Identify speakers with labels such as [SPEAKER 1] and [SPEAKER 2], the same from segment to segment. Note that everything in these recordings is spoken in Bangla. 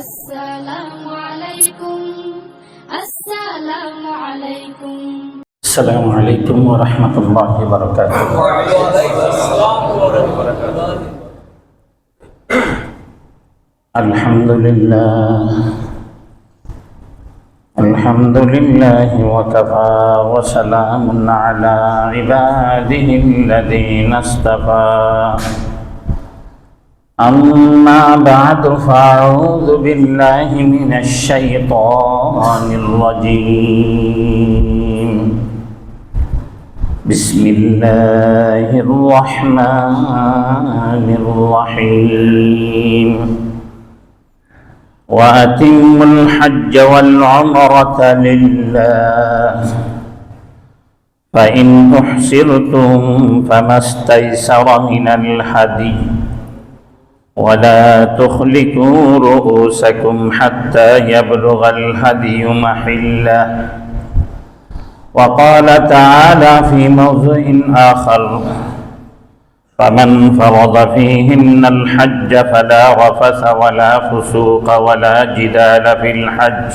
[SPEAKER 1] السلام عليكم السلام عليكم
[SPEAKER 2] السلام عليكم ورحمة الله وبركاته. الحمد لله وكفى وسلام على عباده الذين اصطفى. أما بعد فأعوذ بالله من الشيطان الرجيم. بسم الله الرحمن الرحيم. وأتموا الحج والعمرة لله فإن أحصرتم فما استيسر من الهدي ولا تخلقوا رؤوسكم حتى يبلغ الهدي محله. وقال تعالى في موضع آخر: فمن فرض فيهن الحج فلا رفث ولا فسوق ولا جدال في الحج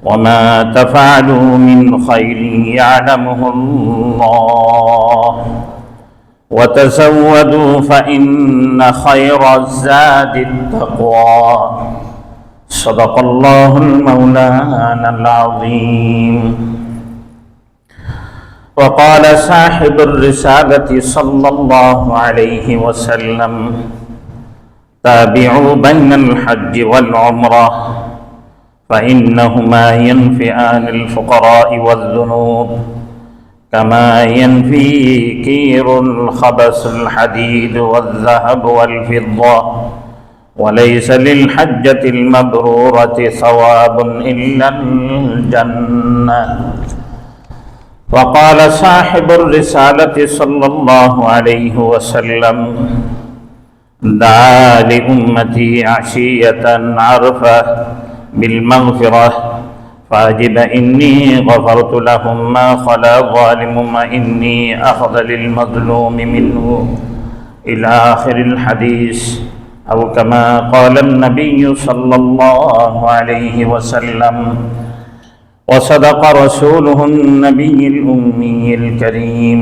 [SPEAKER 2] وما تفعلوا من خير يعلمه الله وتزودوا فإن خير الزاد التقوى. صدق الله المولانا العظيم. وقال صاحب الرسالة صلى الله عليه وسلم: تابعوا بين الحج والعمرة فإنهما ينفيان الفقراء والذنوب كما ينفي كير الخبث الحديد والذهب والفضة، وليس للحجة المبرورة ثواب إلا الجنة. وقال صاحب الرسالة صلى الله عليه وسلم: دعا لأمتي عشية عرفة بالمغفرة فأجب إني غفرت لهم ما خلا ظالم وإني أخذ للمظلوم منه إلى آخر الحديث، أو كما قال النبي صلى الله عليه وسلم. وصدق رسوله النبي الأمي الكريم،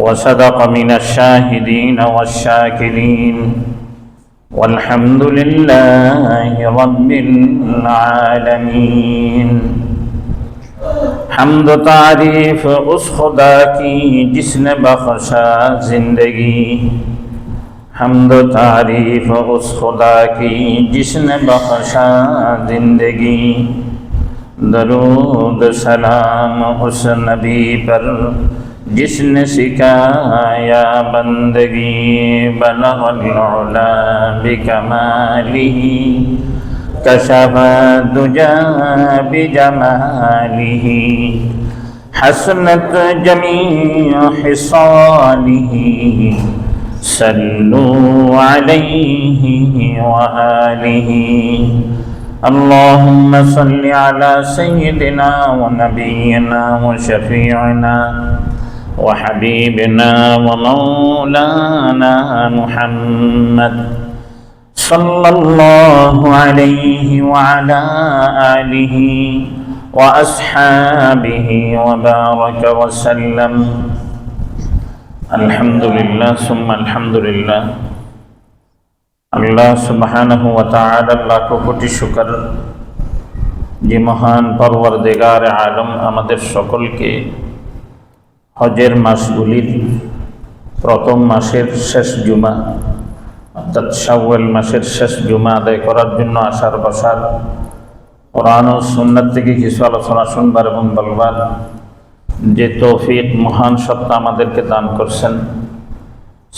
[SPEAKER 2] وصدق من الشاهدين والشاكرين، والحمد لله رب العالمین. حمد و تعریف اس خدا کی جس نے بخشا زندگی، حمد و تعریف اس خدا کی جس نے بخشا زندگی، درود سلام اس نبی پر جس نے سکھایا بندگی، بلغ العلا بکمالہ کشف الدجی بجمالہ، حسنت جمیع خصالہ، صلوا علیہ وآلہ. اللهم صل على سيدنا ونبينا وشفيعنا وحبيبنا ومولانا محمد صلى الله عليه وعلى آله وأصحابه وبارك وسلم. الحمد لله ثم الحمد لله. আল্লাহ সুবহানাহু ওয়া তাআলার লাখো কোটি শুকর যে মহান পরওয়ারদিগার আলম আমাদের সকলকে হজের মাসগুলির প্রথম মাসের শেষ জুমা অর্থাৎ শাওয়াল মাসের শেষ জুমা আদায় করার জন্য আসার বসার, কোরআন ও সুন্নাত থেকে কিছু আলোচনা শুনবার এবং বলবার যে তৌফিক মহান সত্তা আমাদেরকে দান করছেন,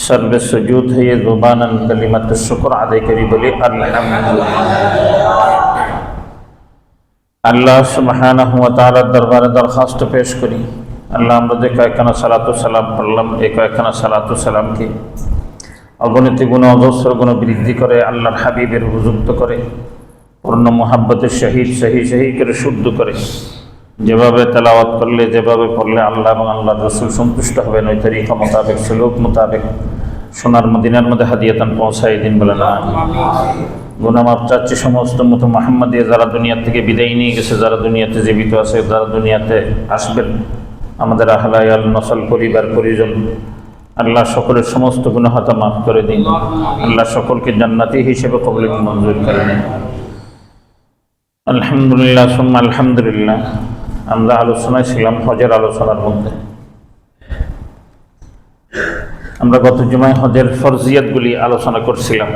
[SPEAKER 2] सर्वे सुजूद है ये ज़ुबानन कलिमत शुक्र आदे करी बोले अल्हम्दुलिल्लाह। আল্লাহ সুবহানাহু ওয়া তাআলার দরবারে দরখাস্ত পেশ করি, আল্লাহ আমরা যে কয়েকখানা সালাতু সালাম পড়লাম, এই কয়েকখানা সালাতু সালামকে অগণিত গুণ অজস্র গুণ বৃদ্ধি করে আল্লাহর হাবিবের উপযুক্ত করে পূর্ণ মুহাব্বতের সহিত সহি সহি করে শুদ্ধ করে যেভাবে তেলাওয়াত করলে, যেভাবে পড়লে আল্লাহ এবং আল্লাহর রাসূল সন্তুষ্ট হবেন, ওই তরিকা মোতাবেক সুলুক মোতাবেক সোনার মদিনার মধ্যে হাদিয়াতান পৌঁছায় দিন বলেন আমিন। গুনাহ মাফ চাচ্ছি সমস্ত মতো মুহাম্মাদিয়া যারা দুনিয়া থেকে বিদায় নিয়ে গেছে, যারা দুনিয়াতে জীবিত আছে, যারা দুনিয়াতে আসবেন, আমাদের আহলায়াল নসল পরিবার পরিজন, আল্লাহ সকলের সমস্ত গুনাহ খাতা মাফ করে দিন। আল্লাহ সকলকে জান্নাতি হিসেবে কবুল মঞ্জুর করে দিন। আলহামদুলিল্লাহ সুম্মা আলহামদুলিল্লাহ। আমরা আলোচনায় ছিলাম হজের আলোচনার মধ্যে। আমরা গত জুমায় হজের ফরজিয়াতগুলি আলোচনা করছিলাম।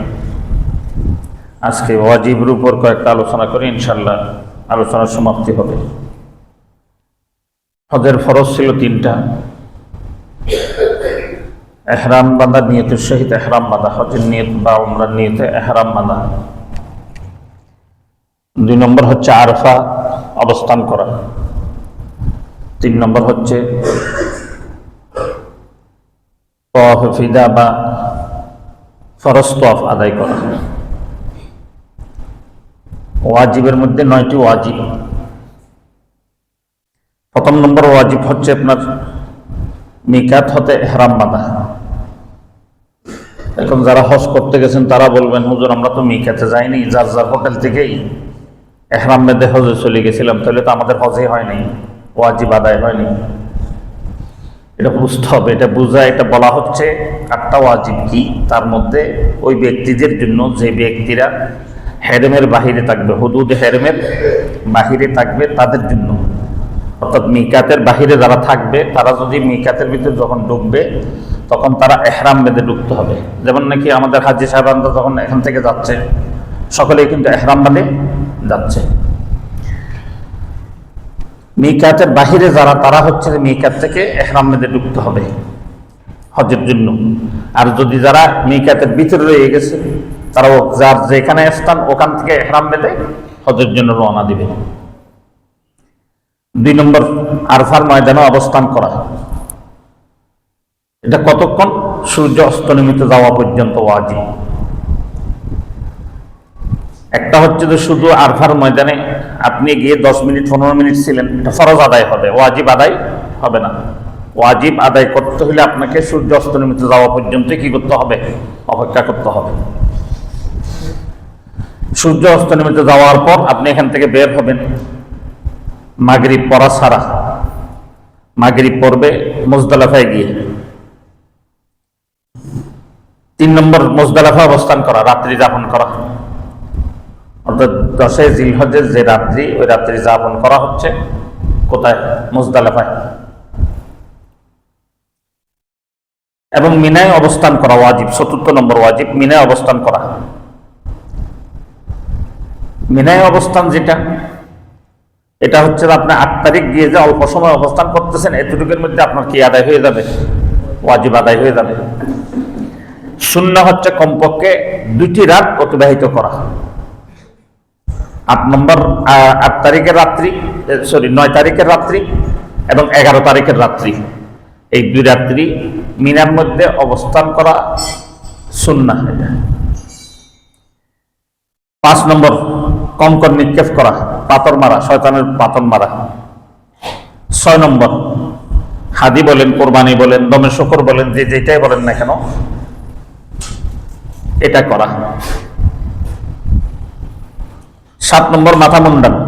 [SPEAKER 2] আজকে ওয়াজিবের উপর কয়েকটা আলোচনা করে ইনশাআল্লাহ আলোচনার সমাপ্তি হবে। হজের ফরজ ছিল 3টা। এহরাম বাঁধা, নিয়তের সহিত এহরাম বাঁধা, হজের নিয়ত বা উমরার নিয়তে এহরাম বাঁধা। 2 নম্বর হচ্ছে আরফা অবস্থান করা। 3 নম্বর হচ্ছে তওয়াফ ফিদা বা ফরজ তওয়াফ আদায় করা। ওয়াজিবের মধ্যে 9টি ওয়াজিব। প্রথম নম্বর ওয়াজিব হচ্ছে আপনার মিকাত হতে ইহরাম বাঁধা। এখন যারা হজ করতে গেছেন তারা বলবেন, হুজুর আমরা তো মিকাতে যাইনি, যার যার হোটেল থেকেই ইহরাম বেঁধে হজে চলে গেছিলাম, তাহলে তো আমাদের হজে হয়নি, ওয়াজিব আদায় হয়নি। এটা বুঝতে হবে, এটা বুঝা, এটা বলা হচ্ছে কারটা ওয়াজিব কি, তার মধ্যে ওই ব্যক্তিদের জন্য যে ব্যক্তিরা হেরেমের বাহিরে থাকবে, হুদুদ হেরেমের বাহিরে থাকবে তাদের জন্য। অর্থাৎ মিকাতের বাহিরে যারা থাকবে তারা যদি মিকাতের ভিতরে যখন ঢুকবে তখন তারা এহরাম বেঁধে ঢুকতে হবে। যেমন নাকি আমাদের হাজী সাহেবানরা যখন এখান থেকে যাচ্ছে সকলেই কিন্তু এহরাম বাঁধে যাচ্ছে। মিকাতের বাহিরে যারা, তারা হচ্ছে মিকাত থেকে এহরাম বেঁধে ঢুকতে হবে হজের জন্য। আর যদি যারা মিকাতের ভিতরে রয়ে গেছে তারা যার যেখানে স্থান ওখান থেকে এহরাম বেঁধে হজের জন্য রওনা দিবে। 2 নম্বর আরফার ময়দানে অবস্থান করা। এটা কতক্ষণ? সূর্য অস্তমিত যাওয়া পর্যন্ত ওয়াজিব। একটা হচ্ছে যে শুধু আরফার ময়দানে আপনি গিয়ে 10 মিনিট 15 মিনিট ছিলেন, এটা ফরজ আদায় হবে, ওয়াজিব আদায় হবে না। ওয়াজিব আদায় করতে হলে আপনাকে সূর্য অস্তমিত যাওয়া পর্যন্ত কি করতে হবে? অপেক্ষা করতে হবে। সূর্য অস্তমিত যাওয়ার পর আপনি এখান থেকে বের হবেন মাগরিব পড়া ছাড়া। মাগরিব পড়বে মুজদালিফায় গিয়ে। 3 নম্বর মুজদালিফা অবস্থান করা, রাত্রি যাপন করা। অর্থাৎ 10 জিলহজের যে রাত্রি, ওই রাত্রি যাপন করা হচ্ছে কোথায়? মুজদালিফায়। এবং মিনায় অবস্থান করা ওয়াজিব। 4র্থ নম্বর ওয়াজিব মিনায় অবস্থান করা। মিনায় অবস্থান যেটা, এটা হচ্ছে আপনি 8 তারিখ গিয়ে যে অল্প সময় অবস্থান করতেছেন, এতটুকুর মধ্যে আপনার কি আদায় হয়ে যাবে? ওয়াজিব আদায় হয়ে যাবে। সুন্নাহ হচ্ছে কমপক্ষে 2টি রাত অতিবাহিত করা। 8 তারিখের রাত্রি, 9 তারিখের রাত্রি এবং 11 তারিখের রাত্রি, এই 2 রাত্রি মিনার মধ্যে অবস্থান করা সুন্নাহ। 5 নম্বর কঙ্কর নিক্ষেপ করা, পাথর মারা, শয়তানের পাথর মারা। 6 নম্বর হাদি বলেন, কোরবানি বলেন, দমে শকর বলেন, যে যেটাই বলেন না কেন এটা করা। 7 নম্বর মাথা মুন্ডানো।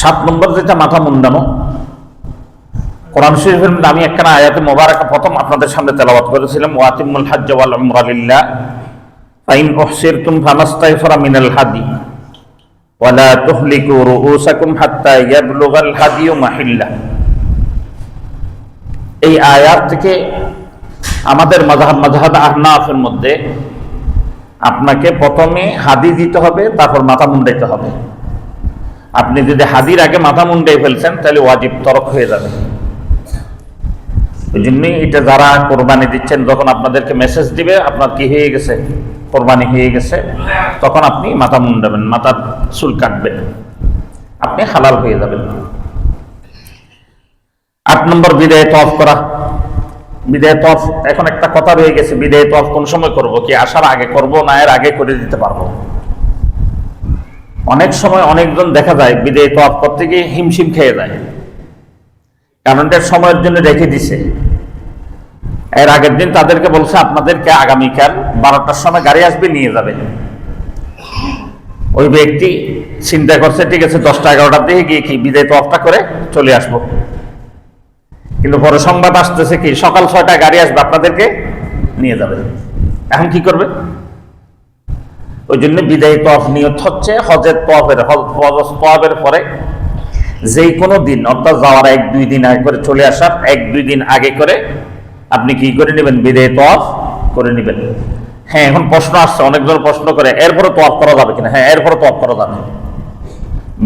[SPEAKER 2] 7 নম্বর যেটা মাথা মুন্ডানো, কোরআন শরীফের মধ্যে আমি একখানা আয়াতে মোবারকা প্রথম আপনাদের সামনে তেলাওয়াত করেছিলাম, ওয়াতিমুল হজ্জ ওয়াল উমরা লিল্লাহ ফাইন উহসিরতুম ফামাস্তায়সারা মিনাল হাদি ওয়ালা তুহলিকু রুউসাকুম হাত্তা ইয়াবলুগাল হাদিয়ু মাহিল্লাহ। এই আয়াত থেকে আমাদের মাযহাব আহনাফের মধ্যে আপনাকে প্রথমে হাদি দিতে হবে, তারপর মাথা মুন্ডাইতে হবে। আপনি যদি হাদির আগে মাথা মুন্ডাই ফেলছেন তাহলে ওয়াজিব তরক হয়ে যাবে। ওই জন্যই এটা যারা কোরবানি দিচ্ছেন, যখন আপনাদেরকে মেসেজ দিবে আপনার কি হয়ে গেছে, কোরবানি হয়ে গেছে, তখন আপনি মাথা মুন্ডাবেন, মাথার চুল কাটবেন, আপনি হালাল হয়ে যাবেন। 8 নম্বর বিদায় তওয়াফ করা। বিদায় তওয়াফ, এখন একটা কথা রয়ে গেছে, বিদায় তওয়াফ কোন সময় করব? কি আসার আগে করব না এর আগে করে দিতে পারবো? অনেক সময় অনেকজন দেখা যায় বিদায় তওয়াফ করতে গিয়ে হিমশিম খেয়ে যায়, কারণ এটা সময়ের জন্য রেখে দিছে। এর আগের দিন তাদেরকে বলছে আপনাদেরকে আগামীকাল 12টার সময় গাড়ি আসবে, নিয়ে যাবে। ওই ব্যক্তি চিন্তা করছে ঠিক আছে 10টা 11টার দিকে গিয়ে কি বিদায় তওয়াফটা করে চলে আসবো, কিন্তু পরে সংবাদ আসতেছে কি সকাল 6টায় গাড়ি আসবে, আপনাদেরকে নিয়ে যাবে। এখন কি করবে? ওই জন্য বিদায় তওয়াফ নিয়ত হচ্ছে হজের তওয়াফের পরে যে কোনো দিন, অর্থাৎ যাওয়ার 1-2 দিন আগে করে, চলে আসার 1-2 দিন আগে করে আপনি কি করে নেবেন? বিদায় তওয়াফ করে নেবেন। হ্যাঁ, এখন প্রশ্ন আসছে, অনেকজন প্রশ্ন করে এরপরে তওয়াফ করা যাবে কিনা। হ্যাঁ, এরপরে তওয়াফ করা যাবে,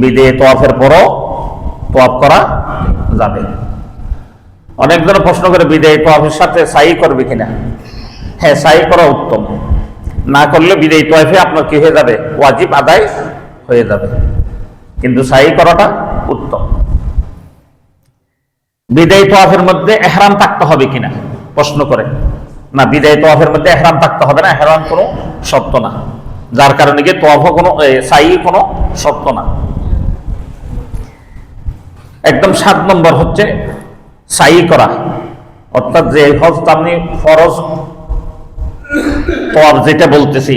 [SPEAKER 2] বিদায় তওয়াফের পরও তওয়াফ করা যাবে। অনেকজন প্রশ্ন করে বিদায় তওয়াফের সাথে সাই করবে কিনা। হ্যাঁ, সাই করা উত্তম, না করলে বিদায় তওয়াফে আপনার কি হয়ে যাবে? ওয়াজিব আদায় হয়ে যাবে, কিন্তু সাই করাটা উত্তম। বিদায় তওয়াফের মধ্যে ইহরাম থাকতে হবে কিনা প্রশ্ন করে। না, বিদায় তওয়াফের মধ্যে ইহরাম থাকতে হবে না, ইহরাম কোনো শর্ত না, যার কারণে কি তওয়াফও কোনো সাই কোনো শর্ত না। একদম 7 নম্বর হচ্ছে সাই করা, অর্থাৎ যে হজ আপনি ফরজ তওয়াফ যেটা বলতেছি,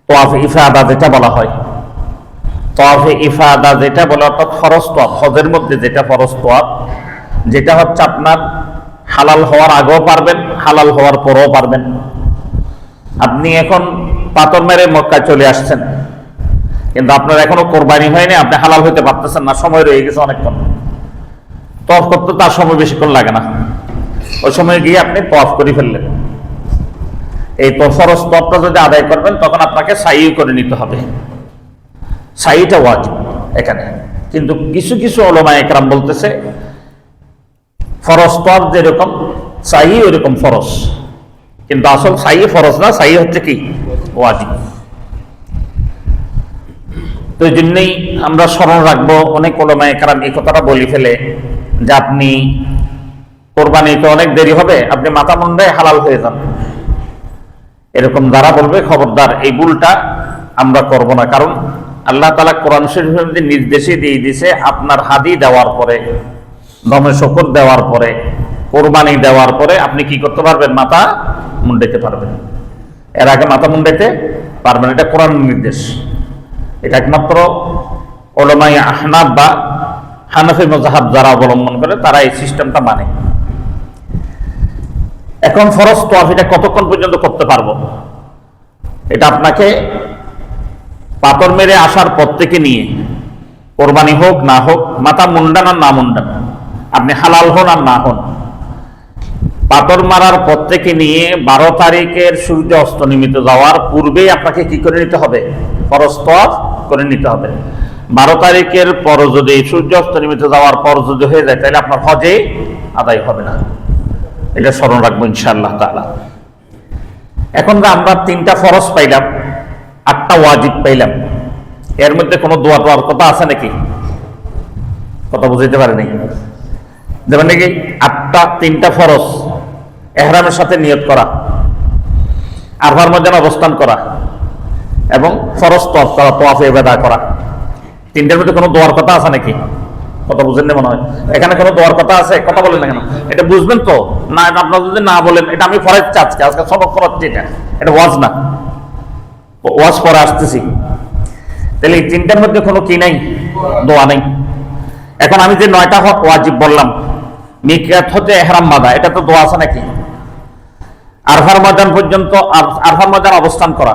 [SPEAKER 2] তওয়াফ ইফাদা যেটা বলা হয়, তওয়াফে ইফাদা যেটা বলে, অর্থাৎ ফরজ তওয়াফ, হজের মধ্যে যেটা ফরজ তওয়াফ, যেটা হচ্ছে আপনার হালাল হওয়ার আগেও পারবেন, হালাল হওয়ার পরেও পারবেন। আপনি এখন পাথর মেরে মক্কায় চলে আসছেন, কিন্তু আপনার এখনো কোরবানি হয়নি, আপনি হালাল হইতে পারতেছেন না, সময় রয়ে গেছে অনেকক্ষণ। তওয়াফ করতে তার সময় বেশিক্ষণ লাগে না, ওই সময় গিয়ে আপনি তওয়াফ করে ফেললেন। এই তো ফরজ তওয়াফটা যদি আদায় করবেন, তখন আপনাকে সাই করে নিতে হবে, সাইটা ওয়াজিব এখানে। কিন্তু কিছু কিছু উলামা ইকরাম বলতেছে ফরজ তওয়াফ যেরকম সাই ওইরকম ফরজ, কিন্তু আসল সাই ফরজ না, সাই হচ্ছে কি ওয়াজিব। তো এই জন্যই আমরা স্মরণ রাখবো, অনেক উলামা ইকরাম এই কথাটা বলে ফেলে যে আপনি কোরবানিতে অনেক দেরি হবে, আপনি মাথা মুন্ডায় হালাল হয়ে যান। এরকম যারা বলবে খবরদার, এই ভুলটা আমরা করব না। কারণ আল্লাহ তাআলা কোরআন শরীফের মধ্যে নির্দেশই দিয়ে দিয়েছে, আপনার হাদি দেওয়ার পরে, দমে শকর দেওয়ার পরে, কোরবানি দেওয়ার পরে আপনি কি করতে পারবেন? মাথা মুন্ডাইতে পারবেন। এর আগে মাথা মুন্ডাইতে পারবেন, এটা কোরআন নির্দেশ। এটা একমাত্র উলামায়ে আহনাফ বা হানাফি মাযহাব যারা অবলম্বন করে তারা এই সিস্টেমটা মানে। এখন ফরজ তওয়াফ এটা কতক্ষণ পর্যন্ত করতে পারবো? এটা আপনাকে পাথর মেরে আসার পর থেকে নিয়ে, কোরবানি হোক না হোক, মাথা মুন্ডান আর না মুন্ডান, আপনি হালাল হন আর না হন, পাথর মারার পর থেকে নিয়ে 12 তারিখের সূর্য অস্ত নিমিত যাওয়ার পূর্বেই আপনাকে কি করে নিতে হবে? ফরজ তওয়াফ করে নিতে হবে। 12 তারিখের পর যদি সূর্য অস্ত নিমিত যাওয়ার পর যদি হয়ে যায়, তাহলে আপনার হজে আদায় হবে না। এটা স্মরণ রাখবো ইনশাআল্লাহ তাআলা। এখন আমরা 3টা ফরজ পাইলাম, 8টা ওয়াজিব পাইলাম, এর মধ্যে কোনো দোয়া টোয়ার কথা আছে নাকি? কথা বুঝাইতে পারে নাই। যেমন নাকি 3টা ফরজ, ইহরামের সাথে নিয়ত করা, আরফার ময়দানে অবস্থান করা এবং ফরজ তওয়াফ করা, তওয়াফে ইবাদা করা, 3টার মধ্যে কোনো দোয়ার কথা আছে নাকি? কথা বুঝেন না মনে হয়। এখানে কোনো দোয়ার কথা আছে? কথা বলেন না কেন? এটা বুঝবেন তো না? আপনারা যদি না বলেন, এটা আমি পড়াচ্ছি আজকে সবক পড়াচ্ছি, এটা ওয়াজ না, ওয়াজ পরে আসতেছি। তাহলে এই 3টার মধ্যে কোনো কি নাই? দোয়া নাই। এখন আমি যে 9টা ওয়াজিব বললাম, মিকাত হতে ইহরাম বাঁধা, এটা তো দোয়া আছে নাকি? আরফার ময়দান পর্যন্ত, আরফার ময়দান অবস্থান করা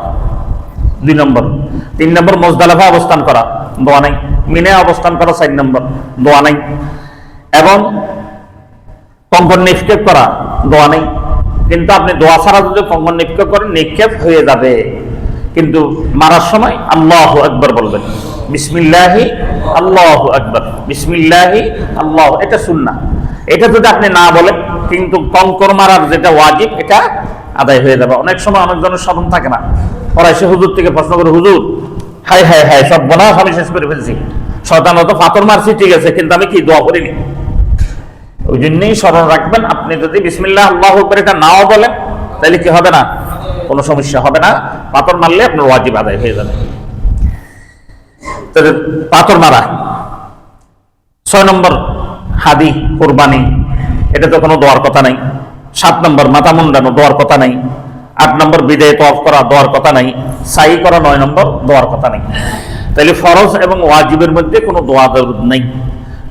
[SPEAKER 2] 2 নম্বর। 3 নম্বর মুজদালিফা অবস্থান করা, দোয়া নাই। মিনে অবস্থান করা 4 নম্বর, দোয়া নাই। এবং কঙ্কন নিক্ষেপ করা, দোয়া নাই। কিন্তু আপনি দোয়া ছাড়া যদি কঙ্কন নিক্ষেপ করেন, নিক্ষেপ হয়ে যাবে, কিন্তু মারার সময় আল্লাহু আকবার বলবেন, বিসমিল্লাহি আল্লাহু আকবার, বিসমিল্লাহি আল্লাহ, এটা সুন্নাহ। এটা যদি আপনি না বলেন, কিন্তু কঙ্কর মারার যেটা ওয়াজিব, এটা আদায় হয়ে যাবে। অনেক সময় অনেকজনের স্মরণ থাকে না, পরে সে হুজুর থেকে প্রশ্ন করে, হুজুর হাই হাই হাই, সব বোনাস আমি শেষ করে ফেলছি, শয়তানত পাথর মারছি ঠিক আছে, কিন্তু আমি কি দোয়া করিনি। ওই জন্যই স্মরণ রাখবেন, আপনি যদি বিসমিল্লাহ আল্লাহু আকবার এটা নাও বলেন, তাহলে কি হবে না? কোনো সমস্যা হবে না, পাথর মারলে আপনার ওয়াজিব আদায় হয়ে যাবে। পাথর মারা 6 নম্বর হাদি, কোরবানি, এটা তো কোনো দোয়ার কথা নাই। 7 নম্বর মাথা মুন্ডানো, দোয়ার কথা নাই। 8 নম্বর বিদায় তওয়াফ করা, দোয়ার কথা নাই। সাই করা 9 নম্বর, দোয়ার কথা নাই। তাহলে ফরজ এবং ওয়াজিবের মধ্যে কোনো দোয়া দরুদ নেই।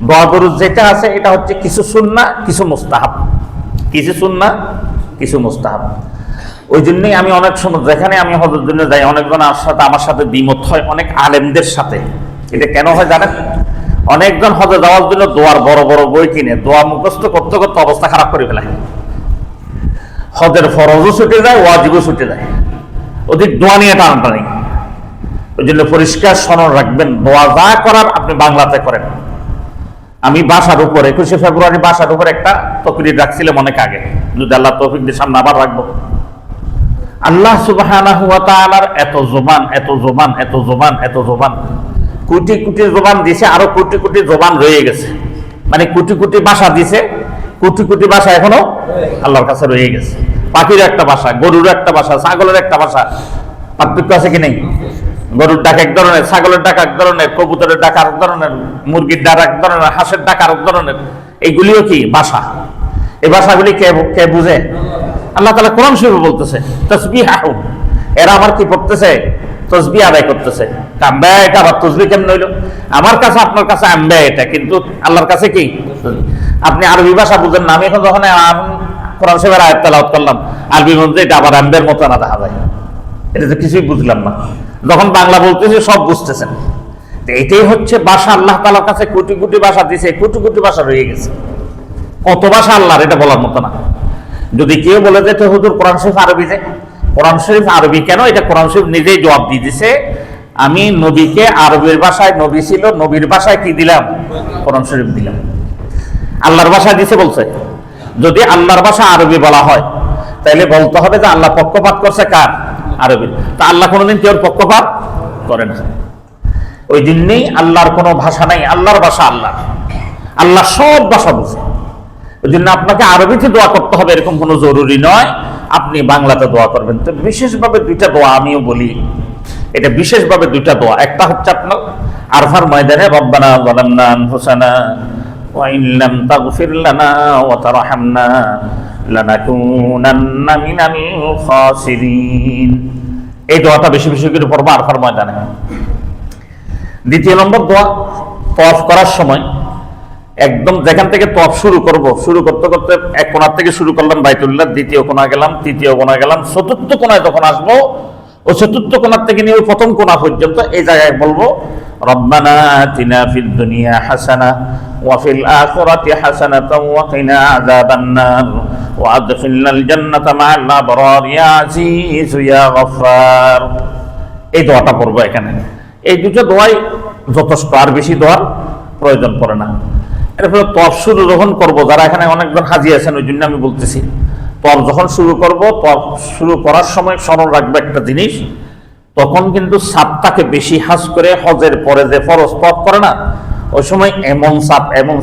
[SPEAKER 2] দোয়া দরুদ যেটা আছে এটা হচ্ছে কিছু সুন্নাহ, কিছু মুস্তাহাব। কিছু সুন্নাহ, কিছু মুস্তাহাব। ওই জন্যই আমি অনেক সময় যেখানে আমি হজের জন্য যাই, অনেকজন আমার সাথে দ্বিমত হয়, অনেক আলেমদের সাথে। এটা কেন হয় জানেন? অনেকজন হজে যাওয়ার জন্য দোয়ার বড় বড় বই কিনে দোয়া মুখস্থ করতে করতে অবস্থা খারাপ করে ফেলে। হজের ফরজও ছুটে যায়, ওয়াজিবও ছুটে যায়, অধিক দোয়া নিয়ে টানাটানি। ওই জন্য পরিষ্কার স্মরণ রাখবেন, দোয়া যা করার আপনি বাংলাতে করেন। আমি বাসার উপর 21শে ফেব্রুয়ারি বাসার উপর একটা তকরির রাখছিলাম অনেক আগে, যদি আল্লাহ তৌফিক দিয়ে সামনে আবার রাখবো। আল্লাহ সুবহানাহু ওয়া তাআলার এত জবান, এত জবান, এত জবান, এত জবান, কোটি কোটি জবান দিছে, আরো কোটি কোটি জবান রয়ে গেছে। মানে কোটি কোটি ভাষা দিছে, কোটি কোটি ভাষা এখনো আল্লাহর কাছে রয়ে গেছে। পাখির একটা ভাষা, গরুর একটা ভাষা, ছাগলের একটা ভাষা, পার্থক্য আছে কি নেই? গরুর ডাক এক ধরনের, ছাগলের ডাক এক ধরনের, কবুতরের ডাক আরেক ধরনের, মুরগির ডাক এক ধরনের, হাঁসের ডাক আরেক ধরনের। এইগুলিও কি ভাষা? এই ভাষাগুলি কে বুঝে? আল্লাহ তাআলা কোরআন শরীফে বলতেছে তাসবিহাহুম, এরা আমার কি করতেছে? তসবিহ আদায় করতেছে। কাম্বা এটা আবার তসবিহ কেমন হইল? আমার কাছে আপনার কাছে আম্বা এটা, কিন্তু আল্লাহর কাছে কি? আপনি আরবি ভাষা বুঝেন না। আমি এখন যখন কোরআন শরীফের আয়াত তেলাওয়াত করলাম আরবি মধ্যে, এটা আবার আম্বের মতো না দেখা যায়। এটা তো কিছুই বুঝলাম না। যখন বাংলা বলতেছি সব বুঝতেছেন। এটাই হচ্ছে ভাষা। আল্লাহ তাআলার কাছে কোটি কোটি ভাষা দিছে, কোটি কোটি ভাষা রয়ে গেছে। কত ভাষা আল্লাহর, এটা বলার মতো না। যদি কেউ বলে যে হুজুর কোরআন শরীফ আরবি, যে কোরআন শরীফ আরবি কেন, এটা কোরআন শরীফ নিজেই জবাব দিয়ে দিছে। আমি নবীকে আরবির ভাষায়, নবী ছিল, নবীর ভাষায় কি দিলাম? কোরআন শরীফ দিলাম। আল্লাহর ভাষায় দিছে বলছে। যদি আল্লাহর ভাষা আরবি বলা হয় তাহলে বলতে হবে যে আল্লাহ পক্ষপাত করছে কার? আরবি। তা আল্লাহ কোনোদিন কেউ পক্ষপাত করে না। ওই জন্যই আল্লাহর কোনো ভাষা নাই, আল্লাহর ভাষা আল্লাহ। আল্লাহ সব ভাষা বুঝে। ওই জন্য আপনাকে আরবিতে দোয়া করতে হবে এরকম কোনো জরুরি নয়, আপনি বাংলাতে দোয়া করবেন। তো বিশেষভাবে দুইটা দোয়া আমিও বলি, এটা বিশেষভাবে দুইটা দোয়া। একটা হচ্ছে আপনার আরফার ময়দানে রব্বানা যালামনা আনফুসানা ওয়া ইন লাম তাগফির লানা ওয়া তারহামনা লানাকুনান্না মিনাল খাসিরিন। এই দোয়াটা বেশি বেশি করে পড়বো আরফার ময়দানে। দ্বিতীয় নম্বর দোয়া, তওয়াফ করার সময় একদম যেখান থেকে তওয়াফ শুরু করতে করতে এক কোণা থেকে শুরু করলাম বাইতুল্লাহ, দ্বিতীয় কোণা গেলাম, তৃতীয় কোণা গেলাম, চতুর্থ কোণায় যখন আসবো, ও চতুর্থ কোণার থেকে নিয়ে ওই প্রথম কোণা পর্যন্ত এই জায়গায় বলবো রব্বানা আতিনা ফিদ দুনিয়া হাসানা ওয়া ফিল আখিরাতি হাসানাতাও ওয়া কিনা আযাবান নার ওয়া আদখিলনাল জান্নাতা মা'আল আবরার ইয়া আজিজ ইয়া গফফার। এই দোয়াটা পড়বো এখানে। এই দুটো দোয়াই যথেষ্ট, আর বেশি দোয়ার প্রয়োজন পড়ে না। এরপরে তওয়াফ শুরু যখন করবো, যারা এখানে অনেকজন হাজি আছেন ওই জন্য আমি বলতেছি, তওয়াফ যখন শুরু করবো, তওয়াফ শুরু করার সময় স্মরণ রাখবে একটা জিনিস, তখন কিন্তু সাপটাকে বেশি হাজ করে হজের পরে যে ফরজ তওয়াফ করে না, ওই সময় এমন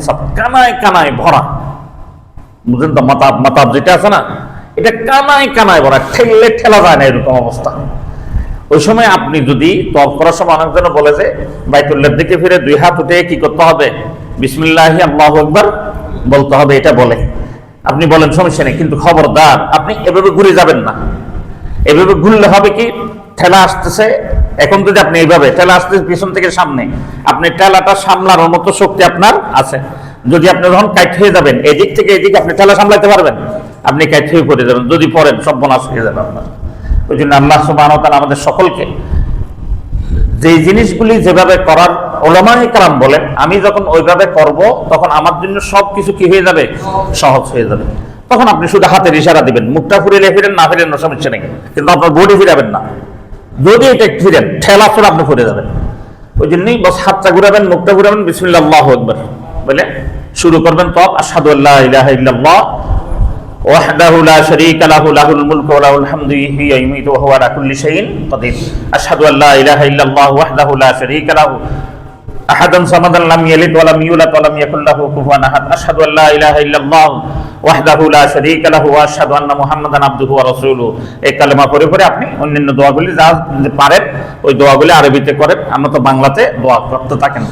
[SPEAKER 2] সাপ কানায় কানায় ভরা, বুঝলেন তো? মাতাব যেটা আছে না, এটা কানায় কানায় ভরা, ঠেললে ঠেলা যায় না, এরকম অবস্থা। ওই সময় আপনি যদি তওয়াফ করার সময় অনেকজন বলে যে বাইতুল্লাহর দিকে ফিরে 2 হাত উঠে কি করতে হবে? বিসমিল্লাহি আল্লাহু আকবার বলতে হবে। এটা বলে আপনি বলেন, সমস্যা নেই, কিন্তু খবরদার আপনি এভাবে ঘুরে যাবেন না। এভাবে ঘুরলে হবে কি, ঠেলা আসতেছে, এখন যদি আপনি এইভাবে ঠেলা আসতেছে পিছন থেকে সামনে, আপনি ঠেলাটা সামলার মতো শক্তি আপনার আছে। যদি আপনি যখন কাইট হয়ে যাবেন এদিক থেকে এদিক, আপনি ঠেলা সামলাতে পারবেন? আপনি কাইট হয়ে পড়ে যাবেন। যদি পড়েন সর্বনাশ হয়ে যাবে আপনার। ওই জন্য আল্লাহ সুবহানাহু ওয়া তাআলা আমাদের সকলকে যে জিনিসগুলি যেভাবে করার উলামায়ে কেরাম বলেন, আমি যখন ওইভাবে করব তখন আমার জন্য সবকিছু কি হয়ে যাবে? সহজ হয়ে যাবে। তখন আপনি শুধু হাতের ইশারা দিবেন, মুখটা ফিরে ফিরেন না ফিরেন না সমস্যা নেই, কিন্তু আপনার বডি ফিরাবেন না। যদি এটা একটু ফিরেন ঠেলা ছোড়া আপনি ফিরে যাবেন। ওই জন্যই বস হাতটা ঘুরাবেন, মুখটা ঘুরাবেন, বিসমিল্লাহ আল্লাহু আকবার বলে শুরু করবেন। তওয়াফ আশহাদু আল্লা ইলাহা ইল্লাল্লাহ ওয়াহদাহু লা শারীকা লাহু লাহুল মুলকু ওয়া লাহুল হামদু ইহয়ি ওয়া ইউমীতু ওয়া হুয়া আলা কুল্লি শাইইন কাদির। আশহাদু আল্লা ইলাহা ইল্লাল্লাহ ওয়াহদাহু লা শারীকা লাহু আহাদান সামাদান লাম ইয়ালিদ ওয়া লাম ইউলাদ ওয়া লাম ইয়াকুল লাহু কুফুয়ান আহাদ। আশহাদু আল্লা ইলাহা ইল্লাল্লাহ ওয়াহদাহু লা শারীকা লাহু ওয়া আশহাদু আন্না মুহাম্মাদান আবদুহু ওয়া রাসূলুহু। এই কালেমা পড়ে পড়ে আপনি অন্যান্য দোয়াগুলি যা পারেন ওই দোয়াগুলি আরবিতে করেন। আমরা তো বাংলাতে দোয়া করতে থাকেন।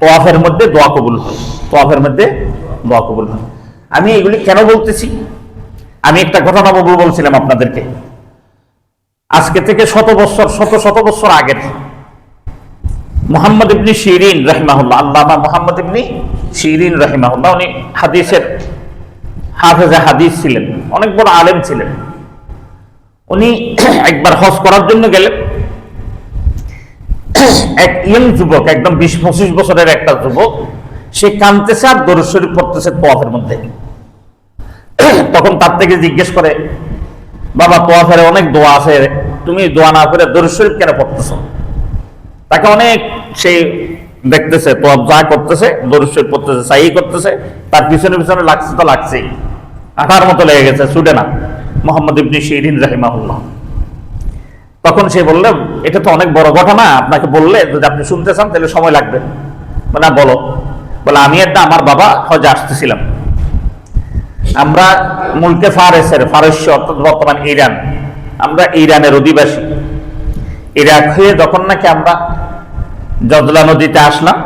[SPEAKER 2] তওয়াফের মধ্যে দোয়া কবুল হয়, তওয়াফের মধ্যে দোয়া কবুল হয়। আমি এগুলি কেন বলতেছি? আমি একটা ঘটনা বলছিলাম আপনাদেরকে, আজকে থেকে শত বছর আগের মুহাম্মদ ইবনে শিরিন রাহিমাহুল্লাহ, আল্লামা মুহাম্মদ ইবনে শিরিন রাহিমাহুল্লাহ, উনি হাদিসের হাফেজে হাদিস ছিলেন, অনেক বড় আলেম ছিলেন। উনি একবার হজ করার জন্য গেলেন। এক ইয়ং যুবক, একদম 20-25 বছরের একটা যুবক, সে কাঁদতেছে আর দরুদ শরীফ পড়তেছে তোয়াফের মধ্যে। তখন তার থেকে জিজ্ঞেস করে, বাবা তোয়াফের অনেক দোয়া আছে, তুমি দোয়া না করে দরুদ শরীফ কেন পড়তেছো? তাকে অনেক সে দেখতেছে, তোয়াফ যা করতেছে দরুদ শরীফ পড়তেছে, সাই করতেছে, তার পিছনে পিছনে লাগছে তো লাগছেই, আঠার মতো লেগে গেছে, ছুটে না। মুহাম্মদ ইবনে শিরিন রাহিমাহুল্লাহ তখন সে বলল, এটা তো অনেক বড় ঘটনা, আপনাকে বললে যদি আপনি শুনতে চান তাহলে সময় লাগবে। বলে না, বলো। বলে আমি আমার বাবা হজে আসতেছিলাম, আমরা মুলকে ফারস্য অর্থাৎ বর্তমান ইরান, আমরা ইরানের অধিবাসী। ইরাক হয়ে যখন নাকি আমরা জজলা নদীতে আসলাম,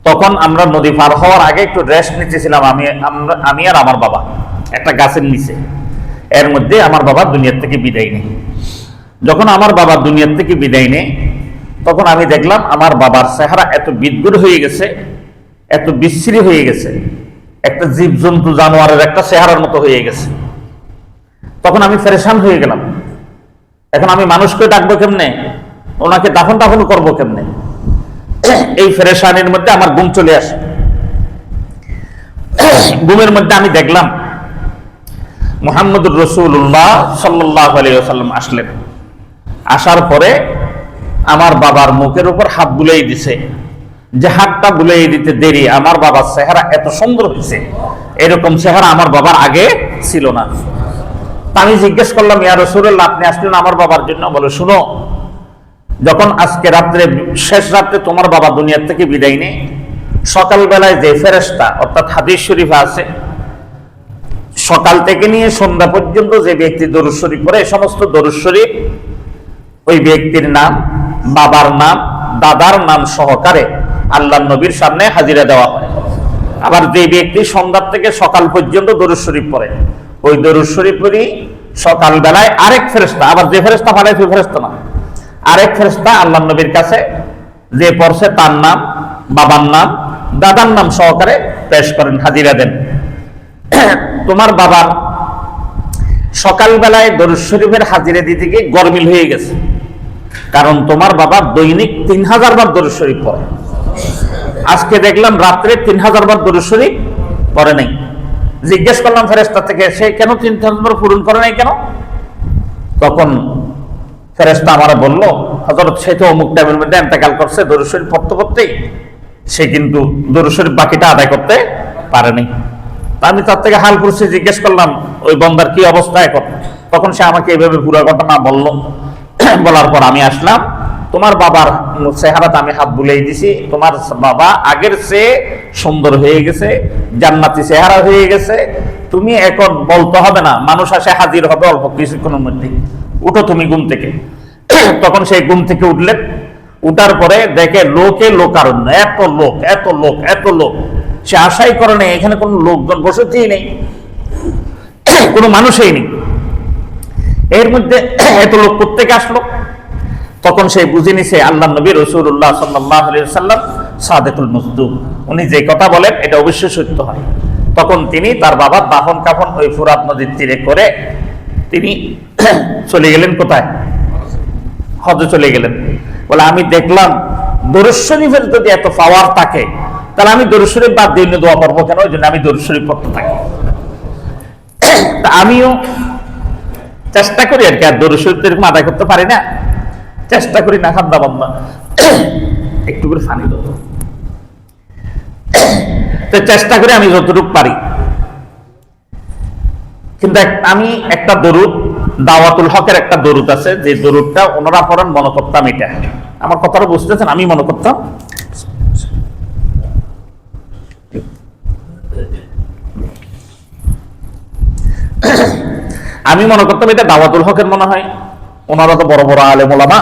[SPEAKER 2] তখন আমরা নদী পার হওয়ার আগে একটু রেস্ট নিতেছিলাম, আমি আর আমার বাবা একটা গাছের নিচে। এর মধ্যে আমার বাবা দুনিয়ার থেকে বিদায় নেই। যখন আমার বাবা দুনিয়ার থেকে বিদায় নেই, তখন আমি দেখলাম আমার বাবার চেহারা এত বিদ্যুৎ হয়ে গেছে, এত বিশ্রী হয়ে গেছে, একটা জীবজন্তু জানোয়ারের একটা চেহারার মতো হয়ে গেছে। তখন আমি পেরেশান হয়ে গেলাম, এখন আমি মানুষকে ডাকবো কেমনে, ওনাকে দাফন করবো কেমনে? এই পেরেশানির মধ্যে আমার ঘুম চলে আসে। ঘুমের মধ্যে আমি দেখলাম মুহাম্মদুর রাসূলুল্লাহ সাল্লাল্লাহু আলাইহি ওয়াসাল্লাম আসলেন। আসার পরে আমার বাবার মুখের উপর হাত বুলিয়ে দিছে। যে হাতটা বুলিয়ে দিতে দেরি, আমার বাবার চেহারা এত সুন্দর হয়েছে, এরকম চেহারা আমার বাবার আগে ছিল না। আমি জিজ্ঞেস করলাম, ইয়া রাসূলুল্লাহ, আপনি আসলেন আমার বাবার জন্য? বলে, শুনো, যখন আজকে রাত্রে শেষ রাত্রে তোমার বাবা দুনিয়ার থেকে বিদায় নেয়, সকালবেলায় যে ফেরেশতা অর্থাৎ হাদিস শরীফে আছে, সকাল থেকে নিয়ে সন্ধ্যা পর্যন্ত যে ব্যক্তি দরুদ শরীফ পড়ে, সমস্ত দরুদ শরীফ ওই ব্যক্তির নাম, বাবার নাম, দাদার নাম সহকারে আল্লাহর নবীর সামনে হাজিরা দেওয়া হয়। আবার যে ব্যক্তি সন্ধ্যা থেকে সকাল পর্যন্ত দরুদ শরীফ পড়ে, ওই দরুদ শরীফেরই সকাল বেলায় আরেক ফেরেশতা, আবার যে ফেরেশতা পাঠায় সেই ফেরেশতা না, আরেক ফেরেশতা আল্লাহর নবীর কাছে যে পড়ছে তার নাম, বাবার নাম, দাদার নাম সহকারে পেশ করেন, হাজিরা দেন। তোমার বাবার সকালবেলায় দরুদ শরীফের হাজিরা দিতে গিয়ে গরমিল হয়ে গেছে, কারণ তোমার বাবা দৈনিক 3000 বার দরুদ শরীফ পড়ে। আজকে দেখলাম রাত্রে 3000 বার দরুদ শরীফ পড়ে নাই। জিজ্ঞেস করলাম ফেরেশতা থেকে, সে কেন 3000 বার পূরণ করে নাই কেন? তখন ফেরেশতা আমার বলল, হযরত সে তো অমুক টাইমের মধ্যে ইন্তেকাল করছে, দরুদ শরীফ পড়তে পড়তেই সে কিন্তু দরুদ শরীফ বাকিটা আদায় করতে পারেনি। আমি তার থেকে হাল পুরুষে জিজ্ঞেস করলাম, ওই বন্দার কি অবস্থা এখন? তখন সে আমাকে এইভাবে পুরো ঘটনা বলল। বলার পর আমি আসলাম, তোমার বাবার চেহারাতে আমি হাত বুলিয়ে দিছি, তোমার বাবা আগের চেয়ে সুন্দর হয়ে গেছে, জান্নাতি চেহারা হয়ে গেছে। তুমি এখন বলতে হবে না, মানুষ আসে হাজির হবে অল্প কিছুক্ষণের মধ্যে, উঠো তুমি ঘুম থেকে। তখন সেই ঘুম থেকে উঠলেন। উঠার পরে দেখে লোকে লোকারণ্য, এত লোক এত লোক এত লোক, সে আশাই করে নেই এখানে কোনো লোকজন বসতেই নেই, কোনো মানুষই নেই। এর মধ্যে এত লোক কোত্থেকে আসলো? তখন সে বুঝে নিছে আল্লাহর নবী রাসূলুল্লাহ সাল্লাল্লাহু আলাইহি ওয়াসাল্লাম সাদিকুল মুসদুক, উনি যে কথা বলেন এটা অবশ্যই সত্য হয়। তখন তিনি তার বাবার দাফন কাফন ওই ফুরাত নদীর তীরে করে তিনি চলে গেলেন কোথায়? হজে চলে গেলেন। বলে, আমি দেখলাম দরুদ শরীফের যদি এত পাওয়ার থাকে, তাহলে আমি দরুদ শরীফ বাদ দিয়ে দোয়া পড়বো কেন? ওই জন্য আমি দরুদ শরীফ পড়তে থাকি। আমিও চেষ্টা করি আর কি, আর দরুদ শরীফ এরকম আদায় করতে পারি না, চেষ্টা করি না খাদ্দা বান্দা একটু করে ফানি দাও, তো চেষ্টা করি আমি যতটুকু পারি। কিন্তু আমি একটা দরুদ, দাওয়াতুল হকের একটা দরুদ আছে, যে দরুদটা ওনারা পড়েন, মনে করতাম এটা, আমার কথাটা বুঝতেছেন, আমি মনে করতাম এটা দাওয়াতুল হকের মনে হয়, ওনারা তো বড় বড় আলেম ওলামা,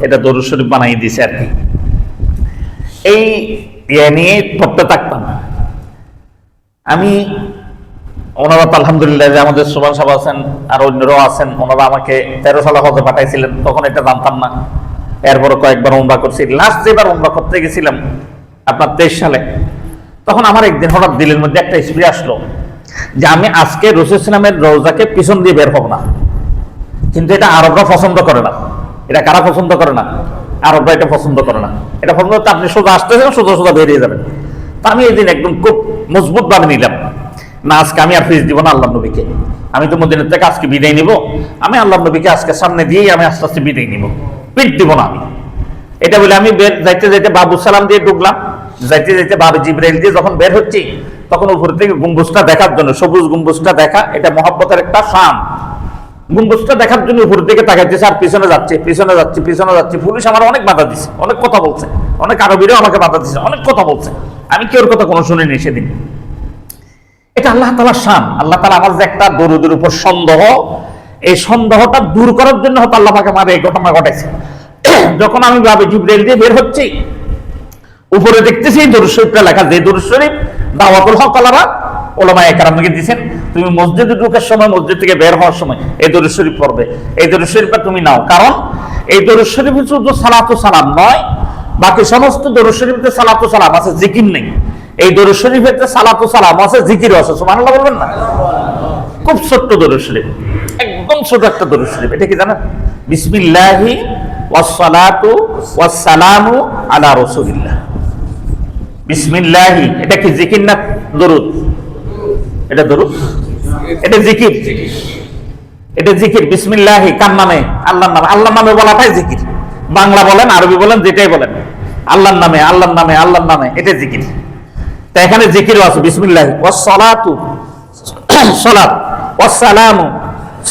[SPEAKER 2] এটা দরুদ শরীফ বানাই দিয়েছে আর কি। এই নিয়ে পড়তে থাকতাম। আমি ওনারা তো আলহামদুলিল্লাহ যে আমাদের সুবান সাহেব আছেন আর অন্যরাও আছেন, ওনারা আমাকে 13 সালে হজে পাঠাইছিলেন, তখন এটা জানতাম না। এরপরে কয়েকবার উমরা করছি। লাস্ট যেবার উমরা করতে গেছিলাম আপনার 23 সালে, তখন আমার একদিন হঠাৎ দিলের মধ্যে একটা স্প্রে আসলো যে আমি আজকে রাসূল সাল্লামের রওজাকে পিছন দিয়ে বের হব না। কিন্তু এটা আরবরা পছন্দ করে না। এটা কারা পছন্দ করে না? আরবরা এটা পছন্দ করে না। এটা পছন্দ করতে আপনি সোজা আসতেছেন, সোজা সোজা বেরিয়ে যাবেন। তা আমি এই দিন একদম খুব মজবুত ভাবে নিলাম, না আজকে আমি আর ফিস দিব না আল্লাহ নবীকে। আমি তো মদিনার থেকে আজকে বিদায় নিব, আমি আল্লাহ নবীকে আজকে সামনে দিয়েই আমি আস্তে আস্তে বিদায় নিব, পিঠ দিব না আমি। এটা বলে আমি যাইতে যাইতে বাবু সালাম দিয়ে ঢুকলাম। যাইতে যাইতে বাবু জিবরাইল দিয়ে যখন বের হচ্ছি, তখন উপর থেকে গম্বুজটা দেখার জন্য, সবুজ গম্বুজটা দেখা, এটা মহব্বতের একটা শান। গম্বুজটা দেখার জন্য উপর দিকে তাকাইতেছে আর পিছনে যাচ্ছে, পিছনে যাচ্ছে, পিছনে যাচ্ছে। পুলিশ আমার অনেক বাধা দিচ্ছে, অনেক কথা বলছে, অনেক আরবিরাও আমাকে বাধা দিচ্ছে, অনেক কথা বলছে। আমি কেউ কথা কোনো শুনিনি সেদিন। এটা আল্লাহ তাআলার শান। আল্লাহ তাআলা আমার যে একটা দরুদের উপর সন্দেহ, এই সন্দেহটা দূর করার জন্য হয়তো আল্লাহ পাক আমার এই ঘটনা ঘটাইছে। যখন আমি বাবু জিবরাইল দিয়ে বের হচ্ছি, উপরে দেখতেছি দরুদ শরীফটা লেখা, যে দরুদ শরীফ দাওয়াতুল হক আলারা ওলামায়ে কেরামকে দিয়েছেন, তুমি মসজিদে ঢোকার সময়, মসজিদ থেকে বের হওয়ার সময় এই দরুদ শরীফ পড়বে। এই দরুদ শরীফটা তুমি নাও, কারণ এই দরুদ শরীফে শুধু সালাতু সালাম নয়, বাকি সমস্ত দরুদ শরীফে সালাতু সালাম আছে, জিকির নেই। এই দরুদ শরীফেতে সালাতু সালাম আছে, জিকিরও আছে। সুবহানাল্লাহ বলবেন না? খুব ছোট্ট দরুদ শরীফ, একদম ছোট একটা দরুদ শরীফ। এটা কি জানেন? বিসমিল্লাহি ওয়াস সালাতু ওয়াস সালামু আলা রাসূলিল্লাহ। বিসমিল্লাহি, এটা কি জিকির না দরুদ? এটা দরুদ, এটা জিকির, এটা জিকির। বিসমিল্লাহি কার নামে? আল্লাহর নামে। আল্লাহর নামে বলাটাই জিকির। বাংলা বলেন, আরবি বলেন, যেটাই বলেন, আল্লাহর নামে, আল্লাহর নামে, আল্লাহর নামে, এটা জিকির। তা এখানে জিকিরও আছে। বিসমিল্লাহি ওয়াস সালাতু, সালাত, ওয়াস সালামু,